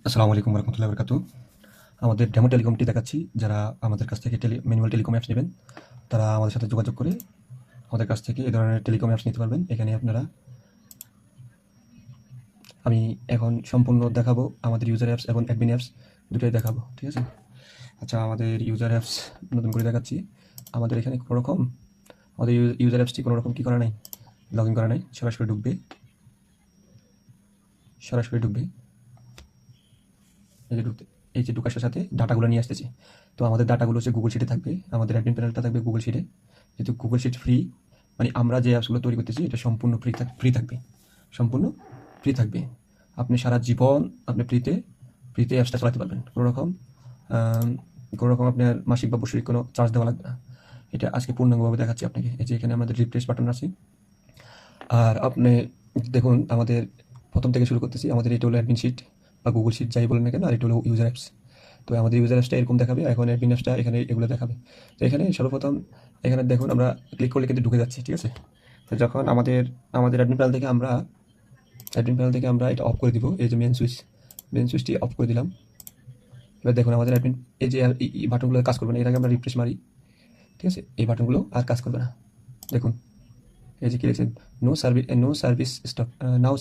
আসসালামু আলাইকুম রহমতুল্লাহ বরকাতু। আমাদের ডেমো টেলিকমটি দেখাচ্ছি। যারা আমাদের কাছ থেকে ম্যানুয়াল টেলিকম অ্যাপস নেবেন, তারা আমাদের সাথে যোগাযোগ করে আমাদের কাছ থেকে এই ধরনের টেলিকম অ্যাপস নিতে পারবেন। এখানে আপনারা আমি এখন সম্পূর্ণ দেখাবো আমাদের ইউজার অ্যাপস এবং অ্যাডমিন অ্যাপস দুটোই দেখাবো, ঠিক আছে? আচ্ছা, আমাদের ইউজার অ্যাপস নতুন করে দেখাচ্ছি। আমাদের এখানে কোনো রকম আমাদের ইউজার অ্যাপসটি কোনো রকম কী করা নাই, লগ ইন করা নাই। সরাসরি ঢুকবে এই যে ঢুকতে এই যে ঢুকার সাথে ডাটাগুলো নিয়ে আসতেছি। তো আমাদের ডাটাগুলো হচ্ছে গুগল শিটে থাকবে, আমাদের অ্যাডমিন প্যানেলটা থাকবে গুগল শিটে। যেহেতু গুগল শিট ফ্রি, মানে আমরা যে অ্যাপসগুলো তৈরি করতেছি এটা সম্পূর্ণ ফ্রি থাকবে, সম্পূর্ণ ফ্রি থাকবে। আপনি সারা জীবন আপনি ফ্রিতে অ্যাপসটা চালাতে পারবেন। কোনো রকম আপনার মাসিক বা বছরিক কোনো চার্জ দেওয়া লাগবে না। এটা আজকে পূর্ণাঙ্গভাবে দেখাচ্ছি আপনাকে। এই যে এখানে আমাদের রিফ্রেশ বাটন আছে। আর আপনি দেখুন, আমাদের প্রথম থেকে শুরু করতেছি। আমাদের এটা হলো অ্যাডমিন শিট বা গুগল শিট যাই বলেন না কেন, আর এটা হলো ইউজার অ্যাপস। তো আমাদের ইউজার অ্যাপসটা এরকম দেখাবে, এখন অ্যাডমিন অ্যাপসটা এখানে এগুলো দেখাবে। তো এখানে সর্বপ্রথম এখানে দেখুন আমরা ক্লিক করলে কিন্তু ঢুকে যাচ্ছি, ঠিক আছে? তো যখন আমাদের অ্যাডমিন প্যানেল থেকে আমরা এটা অফ করে দিব। এই যে মেন সুইচটি অফ করে দিলাম। এবার দেখুন আমাদের অ্যাডমিন এই যে এই বাটনগুলো কাজ করবে না। এর আগে আমরা রিফ্রেশ মারি, ঠিক আছে? এই বাটনগুলো আর কাজ করবে না। দেখুন এই যে কি লিখছেন, নাও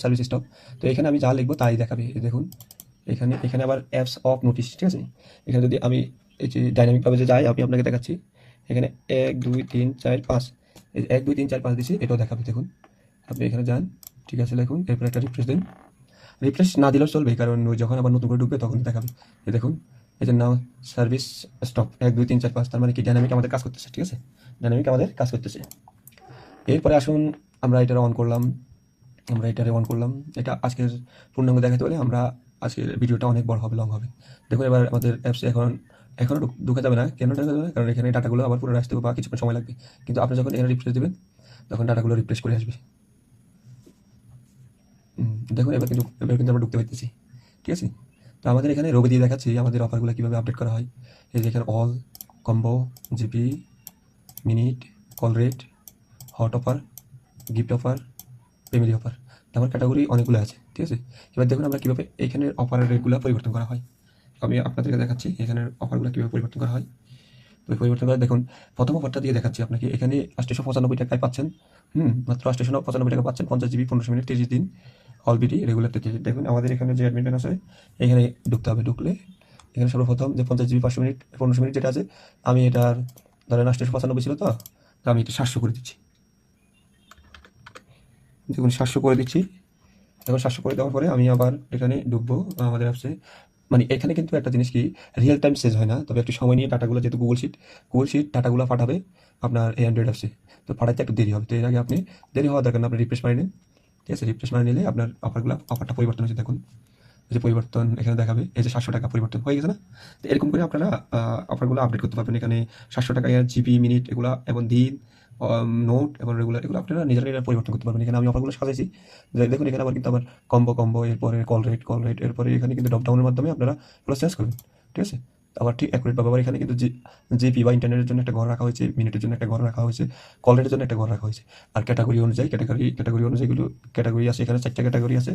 সার্ভিস স্টপ। তো এখানে আমি যা লিখবো তাই দেখাবে। এই দেখুন এখানে আবার অ্যাপস অফ নোটিস, ঠিক আছে? এখানে যদি আমি এই যে ডাইনামিকভাবে যে যাই, আমি আপনাকে দেখাচ্ছি। এখানে 1 2 3 4 5, এই 1 2 3 4 5 দিছি, এটাও দেখাবে। দেখুন আপনি এখানে যান, ঠিক আছে? দেখুন এরপর একটা রিফ্রেশ দিন। রিফ্রেশ না দিলেও চলবে, কারণ ওই যখন আবার নতুন করে ঢুকবে তখন দেখাবে। এই দেখুন এই যে নাও সার্ভিস স্টপ 1 2 3 4 5, তার মানে কি ডাইনামিক আমাদের কাজ করতেছে, ঠিক আছে? ডাইনামিক আমাদের কাজ করতেছে। এরপরে আসুন আমরা এটারে অন করলাম। এটা আজকের পূর্ণাঙ্গ দেখাতে হলে আজকের ভিডিওটা অনেক বড় হবে, লং হবে। দেখুন এবার আমাদের অ্যাপসে এখনও ঢুকা যাবে না। কেন ঢোকা যাবে না? কারণ এখানে ডাটাগুলো আবার পুনরায় আসতে বা কিছুক্ষণ সময় লাগবে। কিন্তু আপনি যখন এখানে রিফ্রেশ দেবেন, তখন ডাটাগুলো রিফ্রেশ করে আসবে। দেখুন এবার কিন্তু আমরা ঢুকতে পারতেছি, ঠিক আছে? তো আমাদের এখানে রবি দিয়ে দেখাচ্ছি আমাদের অফারগুলো কীভাবে আপডেট করা হয়। এই যে এখানে all, combo, GP, minute, call rate, hot offer, gift offer, family offer. আমার ক্যাটাগরি অনেকগুলো আছে, ঠিক আছে? এবার দেখুন আমরা কীভাবে এইখানের অফারের রেটগুলো পরিবর্তন করা হয়। আমি আপনাদেরকে দেখাচ্ছি এখানের অফারগুলো কীভাবে পরিবর্তন করা হয়। তো পরিবর্তন করে দেখুন, প্রথম অফারটা দিয়ে দেখাচ্ছি আপনাকে। এখানে 895 টাকায় পাচ্ছেন, মাত্র 895 টাকা পাচ্ছেন 50 জিবি 15 মিনিট 30 দিন অলরেডি রেগুলার 30 দিন। দেখুন আমাদের এখানে যে অ্যাডমিন আছে, এখানে ঢুকতে হবে। ঢুকলে এখানে সর্বপ্রথম যে 50 জিবি 500 মিনিট 15 মিনিট যেটা আছে, আমি এটার ধরেন 895 ছিল, তো আমি এটা 700 করে দিচ্ছি। দেখুন 700 করে দিচ্ছি। এখন 700 করে দেওয়ার পরে আমি আবার এখানে ঢুকবো আমাদের অ্যাপসে। মানে এখানে কিন্তু একটা জিনিস কি, রিয়েল টাইম শেষ হয় না, তবে একটু সময় নিয়ে ডাটাগুলো, যেহেতু গুগল শিট ডাটাগুলো পাঠাবে আপনার এই অ্যান্ড্রয়েড অ্যাপসে। তো পাঠাতে একটু দেরি হবে। তো এর আগে দেরি হওয়ার দরকার না, আপনি রিফ্রেশ মারি নিন, ঠিক আছে? রিফ্রেশ মারি নিলে আপনার অফারটা পরিবর্তন হয়েছে। দেখুন এই যে পরিবর্তন এখানে দেখাবে, এই যে 700 টাকা পরিবর্তন হয়ে গেছে না? তো এরকম করে আপনারা অফারগুলো আপডেট করতে পারবেন। এখানে 700 টাকায় জিবি, মিনিট এগুলা এবং দিন, নোট এবং রেগুলার এগুলো আপনারা নিজেরা পরিবর্তন করতে পারবেন। এখানে আমি অফারগুলো সাজাইছি। দেখুন এখানে আবার কিন্তু আবার কম্বো, এরপরে কল রেট, এরপরে এখানে কিন্তু ড্রপ ডাউনের মাধ্যমে আপনারা এগুলো চেঞ্জ করবেন, ঠিক আছে? আবার ঠিক অ্যাকুরেট পাবে। আবার এখানে কিন্তু জিপি বা ইন্টারনেটের জন্য একটা ঘর রাখা হয়েছে, মিনিটের জন্য একটা ঘর রাখা হয়েছে, কল রেটের জন্য একটা ঘর রাখা হয়েছে। আর ক্যাটাগরি আছে, এখানে 4টা ক্যাটাগরি আছে।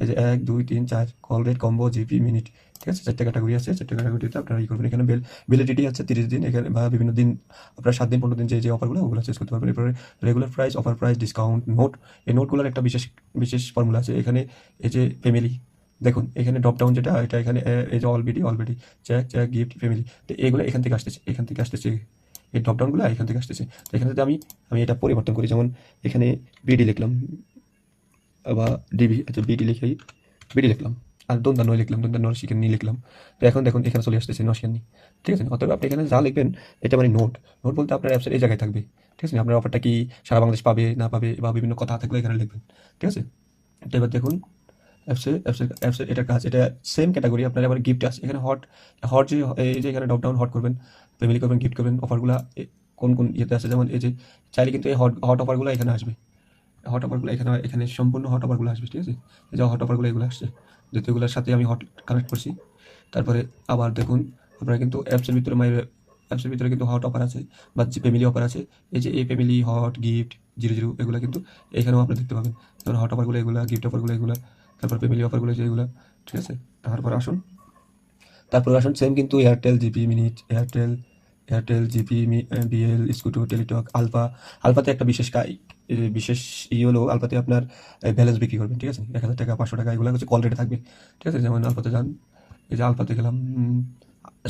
এই যে 1 2 3 4 call rate, combo, GP, minute, ঠিক আছে? 4টা ক্যাটাগরি আছে। 4টা ক্যাটাগরিতে আপনারা করবেন। এখানে ভ্যালিডিটি আছে 30 দিন, এখানে বা বিভিন্ন দিন, আপনারা 7 দিন 15 দিন যে অফারগুলো ওগুলো চেঞ্জ করতে পারবেন। এরপরে regular price, offer price, discount, note. এই নোটগুলোর একটা বিশেষ ফর্মুলা আছে এখানে। এই যে ফ্যামিলি, দেখুন এখানে ড্রপ ডাউন যেটা, এটা এখানে এই যে অলরেডি চেক, গিফট, ফ্যামিলি। তো এগুলো এখান থেকে আসতেছে। এই ড্রপ ডাউনগুলো এখান থেকে আসতেছে। তো এখানে যদি আমি এটা পরিবর্তন করি, যেমন এখানে বিডি লিখলাম বা ডিবি, আচ্ছা বিডি লিখলাম। আর দন্তা নয় লিখলাম, দন্তা নরসিকেন নি লিখলাম। তো এখন দেখুন এখানে চলে আসতেছে নরসিকেন নি, ঠিক আছে? অতএব আপনি এখানে যা লিখবেন, এটা মানে নোট বলতে আপনার অ্যাপসের এই জায়গায় থাকবে, ঠিক আছে? আপনার অফারটা কি সারা বাংলাদেশ পাবে না পাবে বা বিভিন্ন কথা থাকলে এখানে লিখবেন, ঠিক আছে? তো এবার দেখুন অ্যাপসের এটা কাজ, এটা সেম ক্যাটাগরি। আপনার আবার গিফট আছে এখানে। হট হট যে এই যে এখানে ড্রপ ডাউন, হট করবেন, ফ্যামিলি করবেন, গিফট করবেন। অফারগুলো কোন ইয়েতে আছে, যেমন এই যে চাইলে কিন্তু এই হট অফারগুলো এখানে আসবে। হট অফারগুলো এখানে সম্পূর্ণ হট অফারগুলো আসবে, ঠিক আছে? এই যে হট অফারগুলো এগুলো আসছে, যেহেতু এগুলোর সাথে আমি হট কানেক্ট করছি। তারপরে আবার দেখুন আপনারা কিন্তু অ্যাপসের ভিতরে কিন্তু হট অফার আছে বা যে ফ্যামিলি অফার আছে। এই যে এই ফ্যামিলি, হট, গিফট, 00 এগুলো কিন্তু এখানেও আপনি দেখতে পাবেন। যেমন হট অফারগুলো এগুলো, গিফট অফারগুলো এগুলো, তারপর ফ্যামিলি অফারগুলো যেগুলো, ঠিক আছে। তারপর আসুন সেম কিন্তু এয়ারটেল জিপি মিনিট, এয়ারটেল জিপি, বিএল, স্কুটো, টেলিটক, আলফাতে একটা বিশেষ হলো আলফাতে আপনার ব্যালেন্স বিক্রি করবেন, ঠিক আছে। 1,000 টাকা, 500 টাকা, এগুলো হচ্ছে কল রেটে থাকবে, ঠিক আছে। যেমন আলফাতে যান, এই যে আলফাতে গেলাম,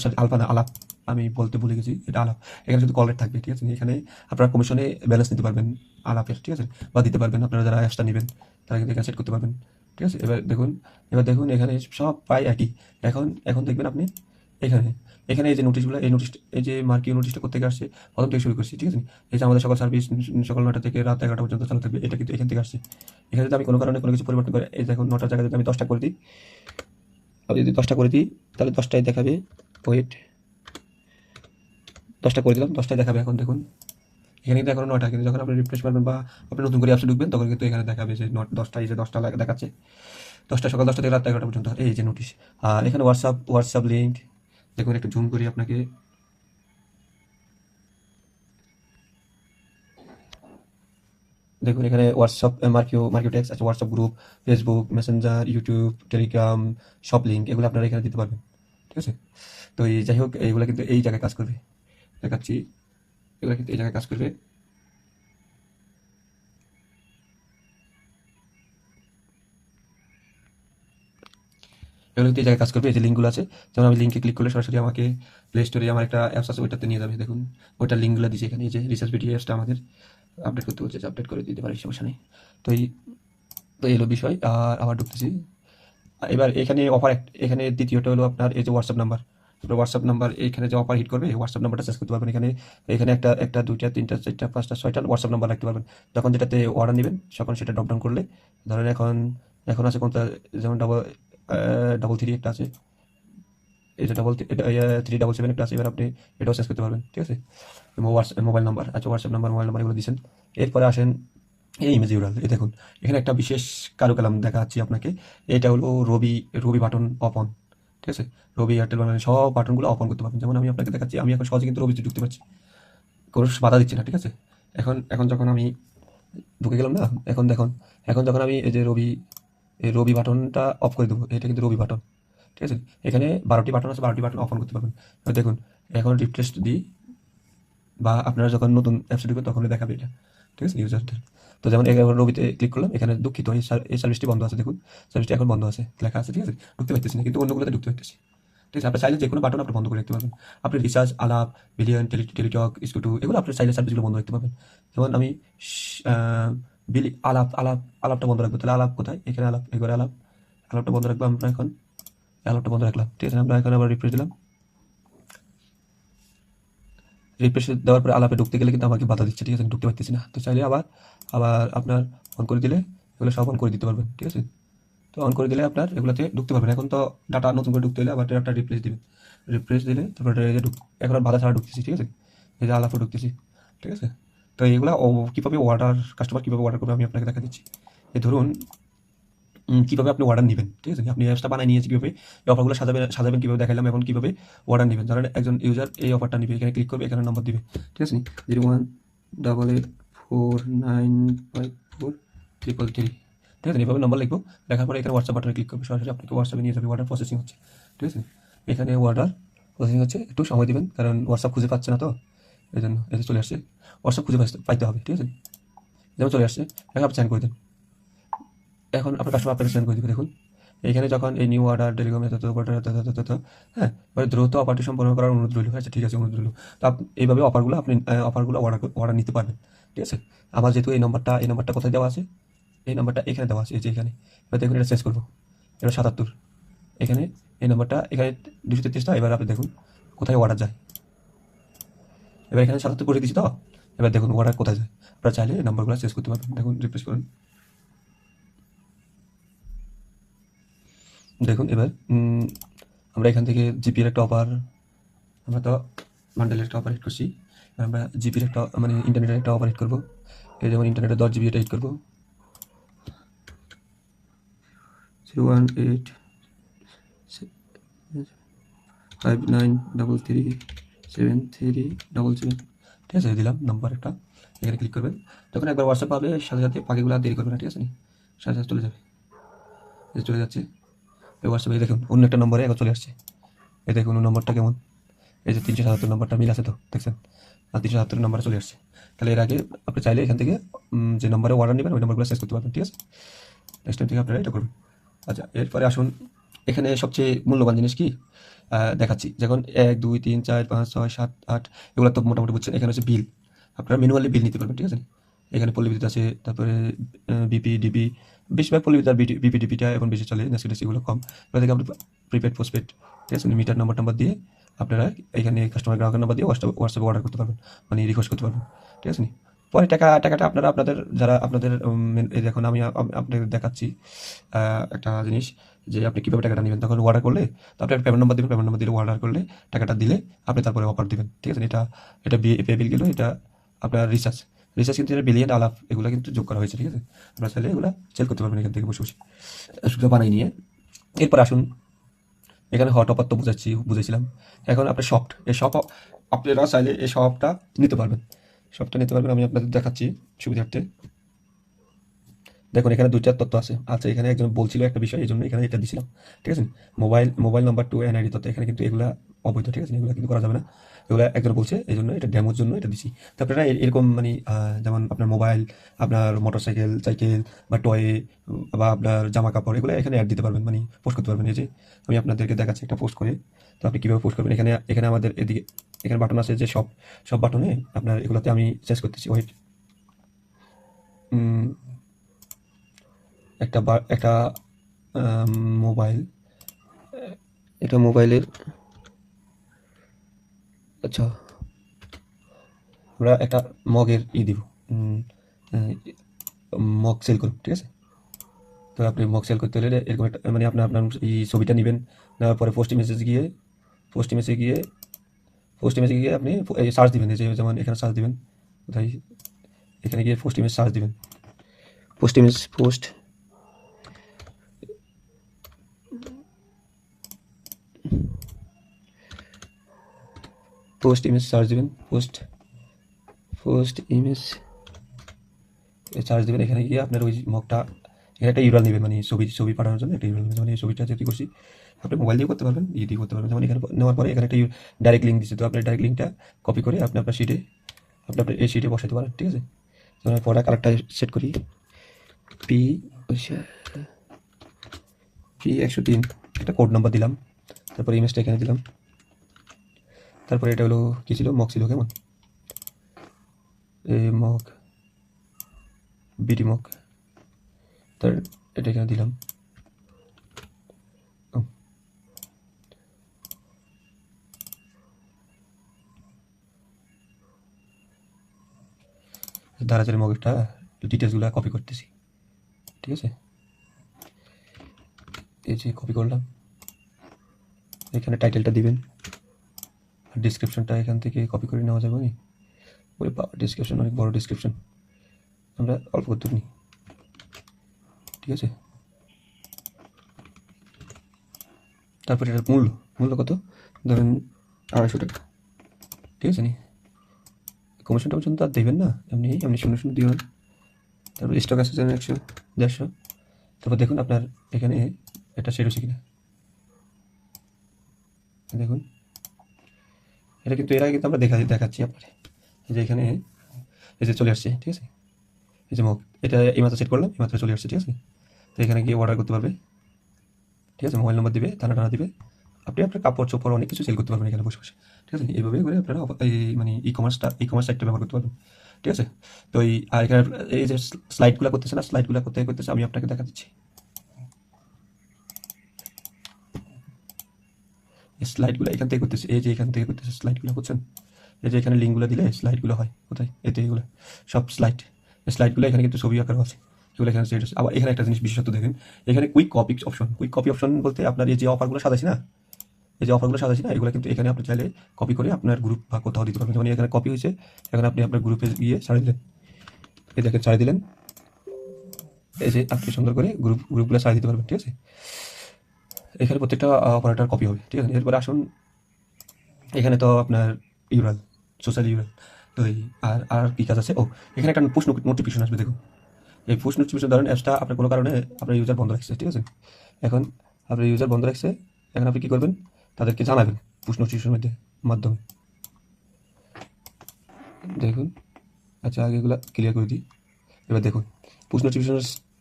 সরি আলফা না, আলাপ, আমি বলতে ভুলে গেছি, এটা আলাপ। এখানে শুধু কল রেট থাকবে, ঠিক আছে। এখানে আপনার কমিশনে ব্যালেন্স নিতে পারবেন আলাপের, ঠিক আছে, বা দিতে পারবেন। আপনারা যারা অ্যাপসটা নেবেন তারা কিন্তু এখানে সেট করতে পারবেন, ঠিক আছে। এবার দেখুন এখানে সব প্রায় একই। এখন দেখবেন আপনি এখানে এখানে এই যে নোটিশগুলো, এই যে মার্কিং নোটিশটা কোথেকে আসছে, প্রথম থেকে শুরু করছি, ঠিক আছে। এই যে আমাদের সকল সার্ভিস সকাল 9টা থেকে রাত 11টা পর্যন্ত চালু থাকবে, এটা কিন্তু এখান থেকে আসছে। এখানে যদি আমি কোনো কারণে কোনো কিছু পরিবর্তন করে, এই দেখুন 9টার জায়গায় যদি আমি 10টা করে দিই, আমি যদি 10টা করে দিই তাহলে 10টায় দেখাবে, ওয়েট, 10টা করে দিলাম, 10টায় দেখাবে। এখন দেখুন এখানে কিন্তু এখন 9টা, কিন্তু যখন আপনি রিফ্রেশ করবেন বা আপনি নতুন করে অ্যাপসে ঢুকবেন তখন কিন্তু এখানে দেখাবে যে 10টা, এই যে 10টা দেখাচ্ছে, 10টা, সকাল 10টা থেকে রাত 11টা পর্যন্ত, এই যে নোটিশ। আর এখানে হোয়াটসঅ্যাপ লিঙ্ক, দেখুন একটু জুম করি আপনাকে, দেখুন এখানে হোয়াটসঅ্যাপ মার্কিও টেক্সট আছে, WhatsApp group, Facebook Messenger, YouTube, Telegram, সব লিঙ্ক এগুলো আপনারা এখানে দিতে পারবেন, ঠিক আছে। তো এই যাই হোক, এইগুলো কিন্তু এই জায়গায় কাজ করবে, দেখাচ্ছি, এগুলো কিন্তু এই জায়গায় কাজ করবে। এগুলো কিন্তু এই জায়গায় কাজ করবে, এই যে লিঙ্কগুলো আছে, যেমন আমি লিঙ্কে ক্লিক করলে সরাসরি আমাকে প্লে স্টোরে আমার একটা অ্যাপস আছে, ওইটাতে নিয়ে যাবে। দেখুন ওইটার লিঙ্কগুলো দিয়েছে এখানে, এই যে রিসার্চ বিডি অ্যাপসটা আমাদের আপডেট করতে বলছে, আপডেট করে দিতে পারি, সমস্যা নেই। তো এই হলো বিষয়। আর আবার ঢুকতেছি, এবার এখানে দ্বিতীয়টা হলো আপনার এই যে হোয়াটসঅ্যাপ নাম্বার, আপনার হোয়াটসঅ্যাপ নাম্বার এখানে যে অফার হিট করবে, হোয়াটসঅ্যাপ নাম্বারটা চেঞ্জ করতে পারবেন। এখানে একটা 2টা 3টা 4টা 5টা 6টা হোয়াটসঅ্যাপ নাম্বার রাখতে পারবেন। যখন যেটাতে অর্ডার নেবেন তখন সেটা ড্রপ ডাউন করলে, ধরেন এখন আছে কোনটা, যেমন 333 একটা আছে, এই যে 377 একটা আছে, এবার আপনি এটাও চেঞ্জ করতে পারবেন, ঠিক আছে। মোবাইল নাম্বার, আচ্ছা হোয়াটসঅ্যাপ নাম্বার, মোবাইল নাম্বার এগুলো দিচ্ছেন। এরপরে আসেন এই ইমেজ ইউরাল, এই দেখুন এখানে একটা বিশেষ কারুকালাম দেখাচ্ছি আপনাকে। এটা হলো রবি বাটন অফ অন, ঠিক আছে। রবি, এয়ারটেল বাংলাদেশ সব বাটনগুলো অফ অন করতে পারবেন। যেমন আমি আপনাকে দেখাচ্ছি, আমি এখন সহজে কিন্তু রবিতে ঢুকতে পারছি, কোনো বাধা দিচ্ছি না, ঠিক আছে। এখন যখন আমি ঢুকে গেলাম না, এখন যখন আমি এই রবি বাটনটা অফ করে দেবো, এটা কিন্তু রবি বাটন, ঠিক আছে। এখানে 12টি বাটন আছে, 12টি বাটন অফ অন করতে পারবেন। এবার দেখুন এখন রিফ্রেশ দিই, বা আপনারা যখন নতুন অ্যাপসে ঢুকবেন তখনই দেখাবে এটা, ঠিক আছে, ইউজারদের। তো যেমন এবার রবিতে ক্লিক করলাম, এখানে দুঃখিত এই সার্ভিসটি বন্ধ আছে, দেখুন সার্ভিসটি এখন বন্ধ আছে লেখা আছে, ঠিক আছে। ঢুকতে পারতেছি না, কিন্তু অন্যগুলোতে ঢুকতে পারতেছি, ঠিক আছে। আপনি চাইলে যে কোনো বাটন আপনি বন্ধ করে রাখতে পারবেন। আপনি রিচার্জ, আলাপ, বিলিয়ন, টেলিটক, স্কুটু, এগুলো আপনি চাইলে সার্ভিসগুলো বন্ধ রাখতে পারবেন। যেমন আমি আলাপটা বন্ধ রাখবো, তাহলে আলাপ কোথায়, এখানে আলাপ, এবারে আলাপটা বন্ধ রাখবো আমরা এখন, আলাপটা বন্ধ রাখলাম, ঠিক আছে। আমরা এখন আবার রিফ্রেশ দিলাম, রিফ্রেশ দেওয়ার পরে আলাপে ঢুকতে গেলে কিন্তু আমাকে বাধা দিচ্ছে, ঠিক আছে, ঢুকতে পারতেছি না। তো চাইলে আবার আবার আপনার অন করে দিলে এগুলো সব অন করে দিতে পারবেন, ঠিক আছে। তো অন করে দিলে আপনার এগুলোতে ঢুকতে পারবেন। এখন তো ডাটা নতুন করে ঢুকতে হলে আবার ডাটা রিপ্লেস দিলে তারপরে এই যে এখন আর বাধা ছাড়া ঢুকতেছি, ঠিক আছে। এই যে আলাপে ঢুকতেছি, ঠিক আছে। তো এইগুলো কীভাবে কাস্টমার কীভাবে অর্ডার করবে আমি আপনাকে দেখা দিচ্ছি। এই ধরুন কীভাবে আপনি অর্ডার নেবেন, ঠিক আছে। আপনি অ্যাপসটা বানিয়ে নিয়েছি, কীভাবে এই অফারগুলো সাজাবেন কীভাবে দেখাইলাম। এখন কীভাবে অর্ডার নেবেন, ধরেন একজন ইউজার এই অফারটা নেবে, এখানে ক্লিক করবে, এখানে নম্বর দিবে, ঠিক আছে। 0188495433, ঠিক আছে। এইভাবে নম্বর লিখবো, লেখার পরে এখানে হোয়াটসঅ্যাপ বাটনে ক্লিক করবে, সরাসরি আপনাকে হোয়াটসঅ্যাপে নিয়ে যাবে। অর্ডার প্রসেসিং হচ্ছে, ঠিক আছে। এখানে অর্ডার প্রসেসিং হচ্ছে, একটু সময় দিবেন কারণ হোয়াটসঅ্যাপ খুঁজে পাচ্ছে না, তো এই জন্য এই যে চলে আসছে। হোয়াটসঅ্যাপ খুঁজে পাইতে হবে, ঠিক আছে। যেমন চলে আসছে, এখন আপনি চ্যান করে দেন। এখন আপনার কাস্টমার আপনাকে সেন্ড করে দিবে, দেখুন এখানে যখন এই নিউ অর্ডার টেলিকম হ্যাঁ, এবার দ্রুত অফারটি সম্পন্ন করার অনুরোধ রইল, আচ্ছা ঠিক আছে, অনুরোধ রইল। তো এইভাবে অফারগুলো অর্ডার নিতে পারবেন, ঠিক আছে। আমার যেহেতু এই নাম্বারটা কোথায় দেওয়া আছে, এই নাম্বারটা এখানে দেওয়া আছে, এই যে এখানে। এবার দেখুন এটা চেঞ্জ করবো, এবার 77 এখানে, এই নাম্বারটা এখানে 233টা। এবার আপনি দেখুন কোথায় অর্ডার যায়, এবার এখানে 77 করে দিচ্ছি তো। এবার দেখুন অর্ডার কোথায় যায়, আপনারা চাইলে এই নাম্বারগুলো চেঞ্জ করতে পারবেন। দেখুন রিফ্রেশ করুন, দেখুন এবার আমরা এখান থেকে জিপির একটা অফার, আমরা তো বান্ডেলের একটা অফার হিট করছি, আমরা জিপির একটা মানে ইন্টারনেটের একটা অফার হিট করবো। এই যেমন ইন্টারনেটের 10 GB এটা হিট করবো, 01859337377, ঠিক আছে, দিলাম নাম্বার একটা, এখানে ক্লিক করবেন। তখন একবার হোয়াটসঅ্যাপ পাবে, সাথে সাথে বাকিগুলো আর দেরি করবে না, ঠিক আছে, সাথে সাথে চলে যাবে। এই চলে যাচ্ছে এই হোয়াটসঅ্যাপে, দেখুন অন্য একটা নম্বরে এখন চলে আসছে। এই দেখুন অন্য নম্বরটা কেমন, এই যে 377 নম্বরটা মিল আছে তো, দেখছেন? আর 377 নম্বরে চলে আসছে। তাহলে এর আগে আপনি চাইলে এখান থেকে যে নম্বরে অর্ডার নেবেন ওই নম্বরগুলো সেভ করতে পারবেন, ঠিক আছে? নেক্সট টাইম থেকে আপনারা এটা করবেন। আচ্ছা, এরপরে আসুন, এখানে সবচেয়ে মূল্যবান জিনিস কি দেখাচ্ছি। যখন 1 2 3 4 5 6 7 8 এগুলো তো মোটামুটি বুঝছেন। এখানে হচ্ছে বিল, আপনারা ম্যানুয়ালি বিল নিতে পারবেন, ঠিক আছে? এখানে পল্লী বিদ্যুৎ আছে, তারপরে বিপি ডিপি, বেশিরভাগ পল্লী বিদ্যুৎ আর বিপি ডিপিটা এখন বেশি চলে, নেসিডেসি এগুলো কম। এবার থেকে আপনি প্রিপেড পোস্টপেড, ঠিক আছে, মিটার নাম্বার দিয়ে আপনারা এখানে কাস্টমার গ্রাহকের নাম্বার দিয়ে হোয়াটসঅ্যাপে অর্ডার করতে পারবেন, মানে রিকোয়েস্ট করতে পারবেন, ঠিক আছে? পরে টাকাটা আপনারা আপনাদের যারা আপনাদের এই দেখুন আমি আপনাদের দেখাচ্ছি একটা জিনিস, যে আপনি কীভাবে টাকাটা নেবেন। তখন অর্ডার করলে তো আপনি একটা পেমেন্ট নাম্বার দেবেন, পেমেন্ট নাম্বার দিলে অর্ডার করলে টাকাটা দিলে আপনি তারপরে অফার দেবেন, ঠিক আছে? এটা পে বিল গেলো, এটা আপনার রিচার্জ কিন্তু এটা বিলিয়ন আলাপ এগুলো কিন্তু যোগ করা হয়েছে, ঠিক আছে? আপনারা চাইলে এগুলো সেল করতে পারবেন এখান থেকে বসে বসে সুবিধা বানাই নিয়ে। এরপর আসুন, এখানে হট অফার তো বুঝেছিলাম। এখন আপনার সফট, এই সফট আপনারা চাইলে এই সফটটা নিতে পারবেন, আমি আপনাদের দেখাচ্ছি সুবিধার্থে। দেখুন এখানে 2টা তথ্য আছে। আচ্ছা, এখানে একজন বলছিল একটা বিষয়, এই জন্য এখানে এটা দিছিলাম, ঠিক আছে? মোবাইল নাম্বার 2 এনআইডি তথ্য, এখানে কিন্তু এগুলা অবৈধ, ঠিক আছে? এগুলো কিন্তু করা যাবে না, এগুলো একজন বলছে, এই জন্য এটা ডেমোর জন্য এটা দিছি। তো আপনারা এরকম মানে যেমন আপনার মোবাইল, আপনার মোটরসাইকেল সাইকেল বা টয়ে বা আপনার জামা কাপড় এগুলো এখানে অ্যাড দিতে পারবেন, মানে পোস্ট করতে পারবেন। এই যে আমি আপনাদেরকে দেখাচ্ছি একটা পোস্ট করে, তো আপনি কীভাবে পোস্ট করবেন। এখানে আমাদের এদিকে এখানে বাটন আছে, যে সব বাটনে আপনার এগুলোতে আমি চেঞ্জ করতেছি। ওয়েট, একটা মোবাইল, এটা মোবাইলের, আচ্ছা আমরা একটা মগের দিব, মগ সেল করব, ঠিক আছে? তো আপনি মগ সেল করতে হলে এরকম একটা মানে আপনার এই ছবিটা নেবেন, নেওয়ার পরে পোস্ট ইমেজে গিয়ে আপনি এই সার্চ দিবেন, এই যে যেমন এখানে সার্চ দিবেন, কোথায়, এখানে গিয়ে পোস্ট ইমেজ সার্চ দিবেন, পোস্ট ইমেজ সার্চ দিবেন, পোস্ট ইমেজ সার্চ দেবেন। এখানে গিয়ে আপনার ওই মগটা, এখানে একটা ইউরাল নেবেন, মানে ছবি পাঠানোর জন্য একটা ইউরাল নেবেন। যেমন এই ছবিটা যেটি করছি আপনি মোবাইল দিয়ে করতে পারবেন, দিয়ে করতে পারবেন। যেমন এখানে নেওয়ার পরে এখানে একটা ডাইরেক্ট লিঙ্ক দিচ্ছে, তো আপনি ডাইরেক্ট লিঙ্কটা কপি করে আপনি আপনার এই শিটে বসাতে পারেন, ঠিক আছে? যেমন পরে কালারটা সেট করি, পি 103, একটা কোড নাম্বার দিলাম, তারপরে ইমেজটা এখানে দিলাম, তারপরে এটা হলো কী ছিল, মগ ছিল, কেমন মগ বিডি মগ, তার এটা এখানে দিলাম। দারাজের মগটা ডিটেলসগুলো কপি করতেছি, ঠিক আছে? এই যে কপি করলাম, এখানে টাইটেলটা দিবেন, আর ডিসক্রিপশনটা এখান থেকে কপি করে নেওয়া যাবে। ওই ডিসক্রিপশন অনেক বড় ডিসক্রিপশন, আমরা অল্প করতে নিই, ঠিক আছে? তারপরে এটার মূল্য কত, ধরেন 250 টাকা, ঠিক আছে? কমিশন টমিশন তো আর দেবেন না, এমনি 0 দিবেন। তারপর স্টক আছে যেন 100 150। তারপর দেখুন আপনার এখানে এটা সেট হচ্ছে কিনা, দেখুন এটা কিন্তু এর আগে কিন্তু আমরা দেখাচ্ছি আপনার, এই যে এখানে এই যে চলে আসছে, ঠিক আছে? এই যে মগ, এটা এইমাত্র সেট করলাম, এইমাত্র চলে আসছে, ঠিক আছে? তো এখানে গিয়ে অর্ডার করতে পারবে, ঠিক আছে? মোবাইল নম্বর দিবে, টানা দিবে, আপনি আপনার কাপড় চোপড় অনেক কিছু সেল করতে পারবেন এখানে বসে বসে, ঠিক আছে? এইভাবে করে আপনারা এই মানে ই কমার্স সাইটটা ব্যবহার করতে পারবেন, ঠিক আছে? তো আর এখানে এই যে স্লাইডগুলো করতেছে না, স্লাইডগুলো করতেছে আমি আপনাকে দেখা দিচ্ছি। স্লাইডগুলো এখান থেকে করতেছে, এই যে এখান থেকে করতেছে স্লাইডগুলো, বুঝছেন? এই যে এখানে লিঙ্কগুলো দিলে স্লাইডগুলো হয় কোথায়, এতে এগুলো সব স্লাইডগুলো এখানে কিন্তু ছবি আকার আছে, এগুলো এখানে সেট আছে। আবার এখানে একটা জিনিস বিশেষত্ব দেখেন, এখানে কুইক কপি অপশন বলতে আপনার এই যে অফারগুলো সাজাইছি না, এগুলো কিন্তু এখানে আপনি চাইলে কপি করে আপনার গ্রুপ বা কোথাও দিতে পারবেন। যেমন এখানে কপি হয়েছে, এখন আপনি আপনার গ্রুপে গিয়ে ছাড়ে দিলেন, এই দেখেন ছাড়ে দিলেন, এই যে আপনি সুন্দর করে গ্রুপগুলো ছাড়ে দিতে পারবেন, ঠিক আছে? এখানে প্রত্যেকটা অপারেটর কপি হবে, ঠিক আছে? এরপরে আসুন, এখানে তো আপনার সোশ্যাল ইউরাল, তো আর কি কাজ আছে, এখানে একটা পুশ নোটিফিকেশন আসবে, দেখুন এই পুশ নোটিফিকেশন ধরেন অ্যাপসটা আপনার কোনো কারণে আপনার ইউজার বন্ধ রাখছে, ঠিক আছে? এখন আপনার ইউজার বন্ধ রাখছে, এখন আপনি কী করবেন, তাদেরকে জানাবেন পুশ নোটিফিকেশনের মাধ্যমে। দেখুন, আচ্ছা আগে এগুলো ক্লিয়ার করে দিই। এবার দেখুন পুশ নোটিফিকেশন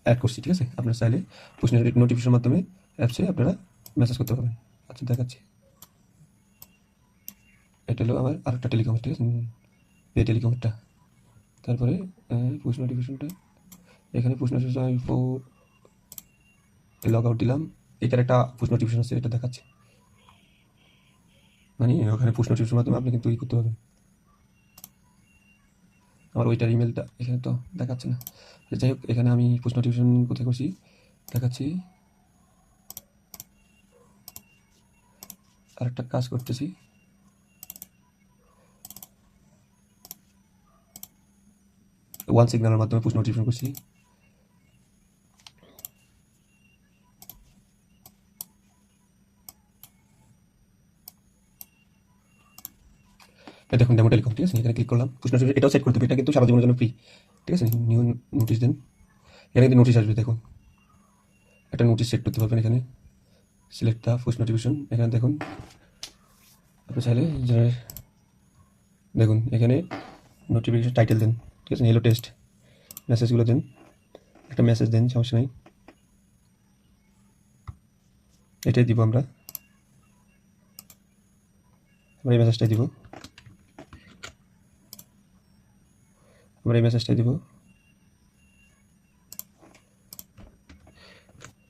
অ্যাড করছি, ঠিক আছে? আপনার চাইলে পুশ নোটিফিকেশনের মাধ্যমে অ্যাপসে আপনারা মেসেজ করতে পারবেন। আচ্ছা দেখাচ্ছি, এটা হলো আমার আরেকটা টেলিকমের, ঠিক আছে? এই টেলিকমেরটা। তারপরে পুশ নোটিফিকেশনটা, এখানে পুশ নোটিফিকেশন আমি লগ আউট দিলাম, এটার একটা পুশ নোটিফিকেশন আছে, এটা দেখাচ্ছে। মানে ওখানে পুশ নোটিফিকেশনের মাধ্যমে আপনি কিন্তু করতে পারবেন। আমার ওইটার ইমেলটা এখানে তো দেখাচ্ছে না। যাই হোক, এখানে আমি পুশ নোটিফিকেশন কোথায় করছি দেখাচ্ছি। আরেকটা কাজ করতেছি, ওয়ান সিগন্যালের মাধ্যমে পুশ নোটিফিকেশন করছি। দেখুন ডেমো টেলিকম, ঠিক আছে? এখানে ক্লিক করলাম, পুশ নোটিফিকেশন এটাও সেট করতে হবে, এটা কিন্তু সারা জীবনের জন্য ফ্রি, ঠিক আছে? নিউ নোটিশ দেন, এখানে কিন্তু নোটিশ আসবে। দেখুন একটা নোটিশ সেট করতে পারবেন এখানে, সিলেক্ট দ্য পুশ নোটিফিকেশন। এখানে দেখুন আপনি চাইলে দেখুন এখানে নোটিফিকেশন টাইটেল দেন, ঠিক আছে? হ্যালো টেস্ট, মেসেজগুলো দেন, একটা মেসেজ দেন, সমস্যা নেই, এটাই দিব আমরা এই মেসেজটাই দিব, আমরা এই মেসেজটাই দিব।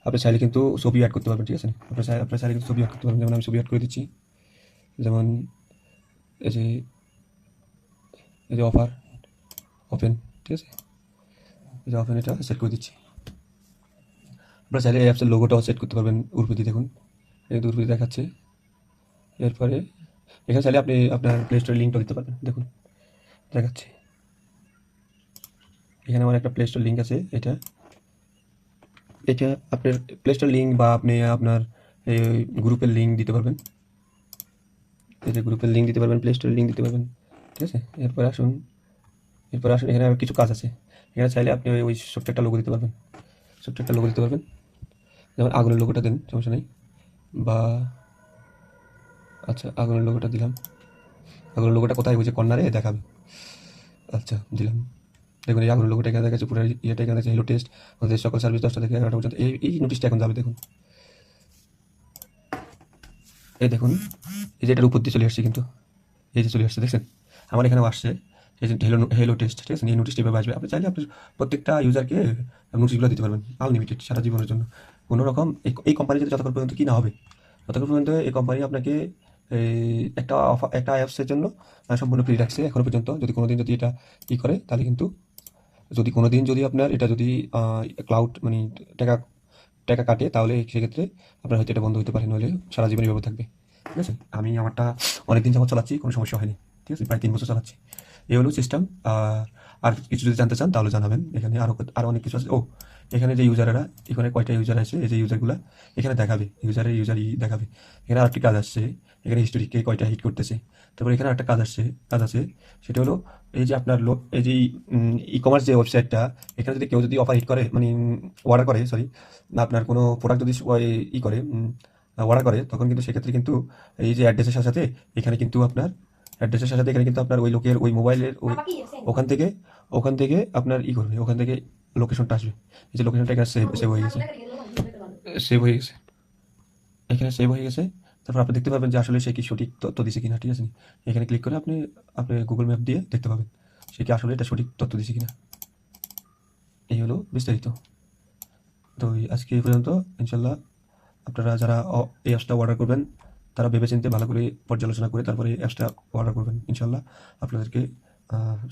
আপনি চাইলে কিন্তু ছবি অ্যাড করতে পারবেন, ঠিক আছে? আপনার চাইলে কিন্তু ছবি অ্যাড করতে পারবেন, যেমন আমি ছবি অ্যাড করে দিচ্ছি, যেমন এই যে অফার ওপেন, ঠিক আছে? এই যে ওপেন, এটা সেট করে দিচ্ছি। আপনারা চাইলে এই অ্যাপসের লোগোটাও সেট করতে পারবেন, উর্বৃতি দেখুন, এই উর্বৃতি দেখাচ্ছে। এরপরে এখানে চাইলে আপনি আপনার প্লে স্টোরের লিঙ্কটা দিতে পারবেন, দেখুন দেখাচ্ছি। এখানে আমার একটা প্লে স্টোর লিঙ্ক আছে, এটা আপনার প্লে স্টোর লিঙ্ক বা আপনি আপনার এই গ্রুপের লিঙ্ক দিতে পারবেন, এই যে গ্রুপের লিঙ্ক দিতে পারবেন, প্লে স্টোরের লিঙ্ক দিতে পারবেন, ঠিক আছে? এরপরে আসুন এখানে আর কিছু কাজ আছে। এখানে চাইলে আপনি ওই ছোট্ট একটা লোগো দিতে পারবেন, ছোট্ট একটা লোগো দিতে পারবেন, যেমন আগুনের লোগোটা দেন, সমস্যা নেই। বা আচ্ছা আগুনের লোগোটা দিলাম, আগুনের লোগোটা কোথায় হয়েছে, কর্নারে দেখাবে। আচ্ছা দিলাম, দেখুন এই আগুনের লোগোটা এখানে দেখাচ্ছে, পুরো ইয়েটা এখানে দেখাচ্ছে, হ্যালো টেস্ট, আমাদের সকল সার্ভিস 10টা থেকে 11টা পর্যন্ত। এই নোটিশটা এখন যাবে, দেখুন এই দেখুন, এই যে এটার উপর দিয়ে চলে আসছে, কিন্তু এই যে চলে আসছে, দেখছেন? আমার এখানেও আসছে, এই যে হেলো টেস্ট, ঠিক আছে? এই নোটিশটি এভাবে আসবে। আপনি চাইলে আপনি প্রত্যেকটা ইউজারকে নোটিশগুলো দিতে পারবেন আনলিমিটেড সারা জীবনের জন্য। কোনো রকম এই কোম্পানি যদি যতক্ষণ পর্যন্ত কি না হবে, ততক্ষণ পর্যন্ত এই কোম্পানি আপনাকে একটা একটা অ্যাপসের জন্য সম্পূর্ণ ফ্রি রাখছে এখনো পর্যন্ত। যদি কোনোদিন যদি এটা ই করে, তাহলে কিন্তু যদি কোনোদিন যদি আপনার এটা যদি ক্লাউড মানে টাকা টাকা কাটে, তাহলে সেক্ষেত্রে আপনার হয়তো এটা বন্ধ হতে পারে, নইলে সারা জীবন এভাবে থাকবে, ঠিক আছে? আমি আমারটা অনেকদিন যাবত চালাচ্ছি, কোনো সমস্যা হয়নি, ঠিক আছে? প্রায় 3 বছর চালাচ্ছি। এই হলো সিস্টেম। আর কিছু যদি জানতে চান তাহলে জানাবেন, এখানে আরও অনেক কিছু আছে। এখানে যে ইউজারেরা, এখানে কয়টা ইউজার আছে, এই যে ইউজারগুলো এখানে দেখাবে, ইউজারই দেখাবে। এখানে আরেকটি কাজ আসছে, এখানে হিস্টোরি কে কয়টা হিট করতেছে। তারপর এখানে একটা কাজ আছে, সেটা হলো এই যে আপনার এই যে ই কমার্স যে ওয়েবসাইটটা, এখানে যদি কেউ যদি অফার হিট করে, মানে অর্ডার করে, সরি, আপনার কোনো প্রোডাক্ট যদি ই করে, অর্ডার করে, তখন কিন্তু সেক্ষেত্রে কিন্তু এই যে অ্যাড্রেসের সাথে সাথে এখানে কিন্তু আপনার অ্যাড্রেসের সাথে সাথে এখানে কিন্তু আপনার ওই লোকের ওই মোবাইলের ওখান থেকে আপনার ই করবে, ওখান থেকে লোকেশনটা আসবে। এই যে লোকেশনটা এখানে সেভ হয়ে গেছে, সেভ হয়ে গেছে, এখানে সেভ হয়ে গেছে। তারপর আপনি দেখতে পাবেন যে আসলে সে কি সঠিক তথ্য দিছে কিনা, ঠিক আছে? এখানে ক্লিক করে আপনি আপনি গুগল ম্যাপ দিয়ে দেখতে পাবেন সে কি আসলে এটা সঠিক তথ্য দিছে কিনা। এই হলো বিস্তারিত। তো আজকে এই পর্যন্ত। ইনশাল্লাহ আপনারা যারা এই অ্যাপসটা অর্ডার করবেন, তারা ভেবেচিন্তে ভালো করে পর্যালোচনা করে তারপরে এই অ্যাপসটা অর্ডার করবেন। ইনশাল্লাহ আপনাদেরকে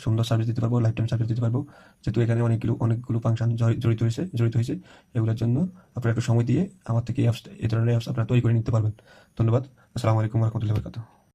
সুন্দর সার্ভিস দিতে পারবো, লাইফ টাইম সার্ভিস দিতে পারবো। যেহেতু এখানে অনেকগুলো ফাংশন জড়িত হয়েছে, এগুলোর জন্য আপনারা একটু সময় দিয়ে আমার থেকে এই ধরনের অ্যাপস আপনারা তৈরি করে নিতে পারবেন। ধন্যবাদ। আসসালামু আলাইকুম ওয়া রাহমাতুল্লাহি ওয়া বারাকাতুহু।